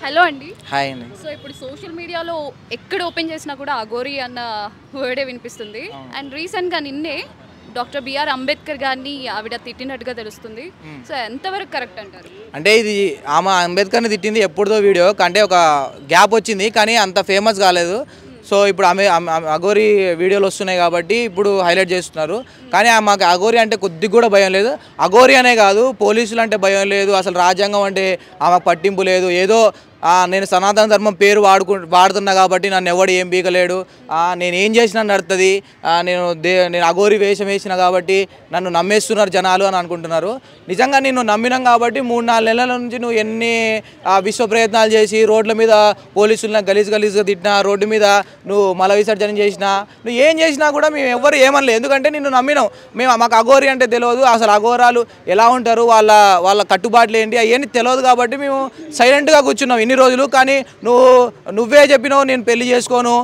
Hello అండి. Hi అండి. So ఇప్పుడు సోషల్ మీడియాలో ఎక్కడ ఓపెన్ చేసినా కూడా అఘోరి అన్న వర్డే వినిపిస్తుంది. అండ్ రీసెంట్గా నిన్నే డాక్టర్ బిఆర్ అంబేద్కర్ గారిని ఆవిడ తిట్టినట్టుగా తెలుస్తుంది. సో ఎంతవరకు కరెక్ట్ అంటారు? అంటే ఇది ఆమె అంబేద్కర్ని తిట్టింది ఎప్పుడుదో వీడియో అంటే ఒక గ్యాప్ వచ్చింది కానీ అంత ఫేమస్ కాలేదు. సో ఇప్పుడు అఘోరి వీడియోలు వస్తున్నాయి కాబట్టి ఇప్పుడు హైలైట్ చేస్తున్నారు. కానీ మాకు అఘోరి అంటే కొద్దిగా కూడా భయం లేదు. అఘోరి అనే కాదు, పోలీసులు అంటే భయం లేదు, అసలు రాజ్యాంగం అంటే ఆమెకు పట్టింపు లేదు. ఏదో నేను సనాతన ధర్మం పేరు వాడుతున్నా కాబట్టి నన్ను ఎవడు ఏం బీకలేడు, నేను ఏం చేసినా నడుతుంది, నేను అఘోరి వేషం వేసిన కాబట్టి నన్ను నమ్మేస్తున్నారు జనాలు అని అనుకుంటున్నారు. నిజంగా నిన్ను నమ్మినాం కాబట్టి 3-4 నెలల నుంచి నువ్వు ఎన్ని విశ్వ ప్రయత్నాలు చేసి రోడ్ల మీద పోలీసులను గలీజ్గా తిట్టినా, రోడ్డు మీద నువ్వు మల విసర్జన చేసినా, నువ్వు ఏం చేసినా కూడా మేము ఎవ్వరు ఏమనలేదు. ఎందుకంటే నిన్ను నమ్మినాం. మాకు అఘోరి అంటే తెలియదు, అసలు అఘోరాలు ఎలా ఉంటారు, వాళ్ళ కట్టుబాట్లు ఏంటి అవన్నీ తెలియదు కాబట్టి మేము సైలెంట్గా కూర్చున్నాం ఇన్ని రోజులు. కానీ నువ్వే చెప్పినావు నేను పెళ్లి చేసుకోను,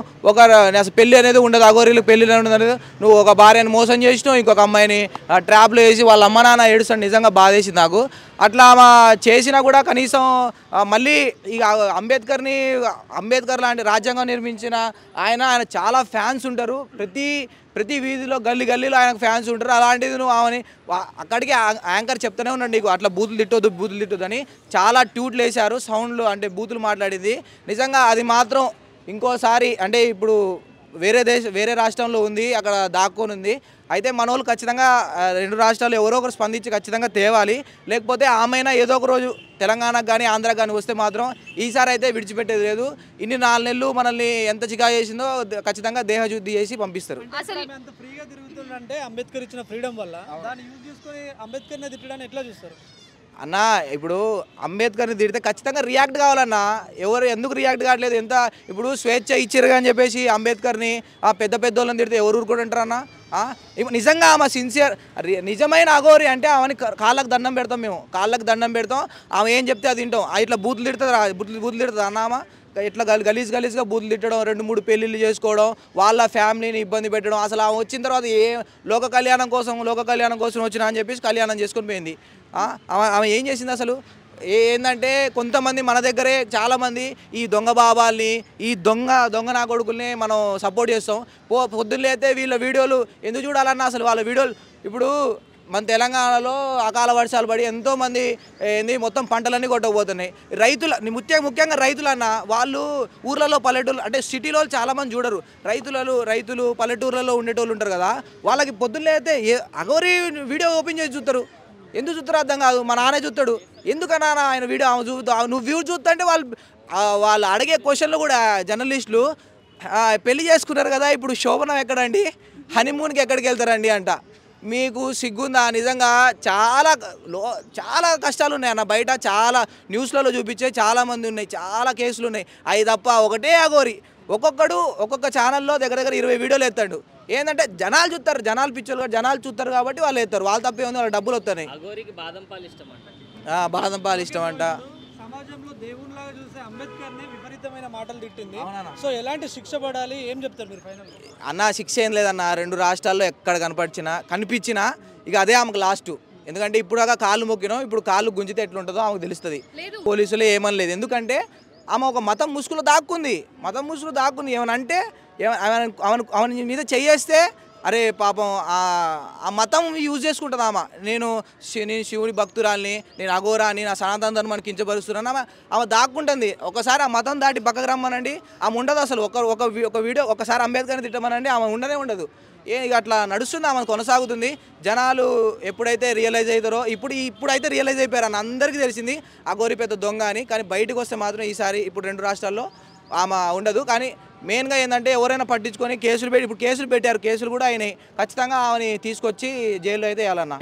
అసలు పెళ్లి అనేది ఉండదు, అఘోరీలు పెళ్లి ఉండదు, నువ్వు ఒక భార్యను మోసం చేసినావు, ఇంకొక అమ్మాయిని ట్రాప్లో వేసి వాళ్ళ అమ్మ నాన్న ఏడుస్తాను. నిజంగా బాధేసింది నాకు. అట్లా చేసినా కూడా కనీసం మళ్ళీ ఇక అంబేద్కర్ లాంటి రాజ్యాంగం నిర్మించిన ఆయన చాలా ఫ్యాన్స్ ఉంటారు. ప్రతి వీధిలో గల్లీలో ఆయనకు ఫ్యాన్స్ ఉంటారు. అలాంటిది నువ్వు ఆమెని అక్కడికి యాంకర్ చెప్తూనే ఉన్నాడు నీకు అట్లా బూతులు తిట్టొద్దు అని చాలా ట్యూట్లు వేశారు, సౌండ్లు అంటే బూతులు మాట్లాడింది. నిజంగా అది మాత్రం ఇంకోసారి అంటే ఇప్పుడు వేరే రాష్ట్రంలో ఉంది, అక్కడ దాక్కొని ఉంది. అయితే మన వాళ్ళు ఖచ్చితంగా 2 రాష్ట్రాలు ఎవరో ఒకరు స్పందించి ఖచ్చితంగా తేవాలి. లేకపోతే ఆమెనా ఏదో ఒక రోజు తెలంగాణకు కానీ ఆంధ్రాకి కానీ వస్తే మాత్రం ఈసారి అయితే విడిచిపెట్టేది లేదు. ఇన్ని 4 నెలలు మనల్ని ఎంత చికా చేసిందో ఖచ్చితంగా దేహశుద్ధి చేసి పంపిస్తారు. అసలు అంత ఫ్రీగా తిరుగుతుందంటే అంబేద్కర్ ఇచ్చిన ఫ్రీడమ్ వల్ల దాన్ని యూజ్ చేసుకొని అంబేద్కర్ని తిట్టడాన్ని ఎట్లా చూస్తారు అన్న? ఇప్పుడు అంబేద్కర్ని తిడితే ఖచ్చితంగా రియాక్ట్ కావాలన్నా. ఎవరు ఎందుకు రియాక్ట్ కావట్లేదు? ఇప్పుడు స్వేచ్ఛ ఇచ్చారు అని చెప్పేసి అంబేద్కర్ని పెద్దోళ్ళని తిడితే ఎవరు ఊరుకుంటారన్నా? ఇప్పుడు నిజంగా ఆమె నిజమైన అఘోరి అంటే ఆమెని కాళ్ళకు దండం పెడతాం, మేము కాళ్ళకు దండం పెడతాం. ఆమె ఏం చెప్తే అది తింటాం. ఇట్లా బూతులు తిడుతుంది అన్న. ఆమె ఇట్లా గలీజ్గా బూతులు తిట్టడం, 2-3 పెళ్ళిళ్ళు చేసుకోవడం, వాళ్ళ ఫ్యామిలీని ఇబ్బంది పెట్టడం. అసలు ఆమె వచ్చిన తర్వాత లోక కళ్యాణం కోసం వచ్చినా అని చెప్పేసి కళ్యాణం చేసుకొని పోయింది. ఆమె ఏం చేసింది అసలు? ఏంటంటే కొంతమంది మన దగ్గరే చాలామంది ఈ దొంగ బాబాల్ని, ఈ దొంగ నా కొడుకుల్ని మనం సపోర్ట్ చేస్తాం. పొద్దున్నైతే వీళ్ళ వీడియోలు ఎందుకు చూడాలన్నా? అసలు వాళ్ళ వీడియోలు ఇప్పుడు మన తెలంగాణలో అకాల వర్షాలు పడి ఎంతోమంది మొత్తం పంటలన్నీ కొట్టకపోతున్నాయి. ముఖ్యంగా రైతులన్న వాళ్ళు ఊర్లలో పల్లెటూరు అంటే సిటీలో చాలామంది చూడరు. రైతులు పల్లెటూర్లలో ఉండేటోళ్ళు ఉంటారు కదా, వాళ్ళకి పొద్దున్నే అయితే అఘోరి వీడియో ఓపెన్ చేసి చూస్తారు. ఎందుకు చూస్తారో అర్థం కాదు. మా నాన్నే చూస్తాడు. ఎందుకన్నా ఆయన వీడియో ఆమె నువ్వు వ్యూ చూస్తుంటే వాళ్ళు అడిగే క్వశ్చన్లు కూడా జర్నలిస్టులు పెళ్లి చేసుకున్నారు కదా, ఇప్పుడు శోభనం ఎక్కడండి, హనీమూన్కి ఎక్కడికి వెళ్తారండి అంట. మీకు సిగ్గుందా? నిజంగా చాలా కష్టాలు ఉన్నాయి అన్న. బయట చాలా న్యూస్లలో చూపించే చాలామంది ఉన్నాయి, చాలా కేసులు ఉన్నాయి. అవి తప్ప ఒకటే అఘోరి. ఒక్కొక్క ఛానల్లో దగ్గర 20 వీడియోలు ఎత్తాడు. ఏంటంటే జనాలు చూస్తారు, జనాలు చూస్తారు కాబట్టి వాళ్ళు ఎత్తారు. వాళ్ళు తప్పే ఉంది, వాళ్ళ డబ్బులు వస్తున్నాయి. బాదం పాలు ఇష్టం అంట. సమాజంలో దేవునిలాగా చూసే అంబేద్కర్ని విపరీతమైన మాటలు తిట్టింది. సో ఎలాంటి శిక్ష పడాలి, ఏం చెప్తారు మీరు ఫైనల్? అన్న శిక్ష ఏం లేదన్న. 2 రాష్ట్రాల్లో ఎక్కడ కనిపించినా ఇక అదే ఆమెకు లాస్ట్. ఎందుకంటే ఇప్పుడు కాళ్ళు మొక్కినాం, ఇప్పుడు కాళ్ళు గుంజితే ఎట్లుంటుందో ఆమెకు తెలుస్తుంది. పోలీసులు ఏమనలేదు. ఎందుకంటే ఆమె ఒక మతం ముసుగులో దాక్కుంది. ఏమనంటే అవని మీద చెయ్యేస్తే అరే పాపం ఆ మతం యూజ్ చేసుకుంటుంది ఆమె. నేను శివుడి భక్తురాల్ని, నేను అఘోరాని, నా సనాతన ధర్మాన్ని కించపరుస్తున్నాను ఆమె దాక్కుంటుంది. ఒకసారి ఆ మతం దాటి పక్కకు రమ్మనండి, ఆమె ఉండదు అసలు. ఒక వీడియో ఒకసారి అంబేద్కర్ని తిట్టమనండి, ఆమె ఉండదు. ఇక అట్లా నడుస్తుంది, ఆమె కొనసాగుతుంది. జనాలు ఎప్పుడైతే రియలైజ్ అవుతారో ఇప్పుడైతే రియలైజ్ అయిపోయారు. అందరికీ తెలిసింది అఘోరి పెద్ద దొంగ అని. కానీ బయటకు వస్తే మాత్రం ఈసారి ఇప్పుడు 2 రాష్ట్రాల్లో ఆమె ఉండదు. కానీ మెయిన్గా ఏంటంటే ఎవరైనా పట్టించుకొని కేసులు పెట్టారు, కేసులు కూడా అయినాయి. ఖచ్చితంగా ఆమెని తీసుకొచ్చి జైల్లో అయితే వేయాలన్న.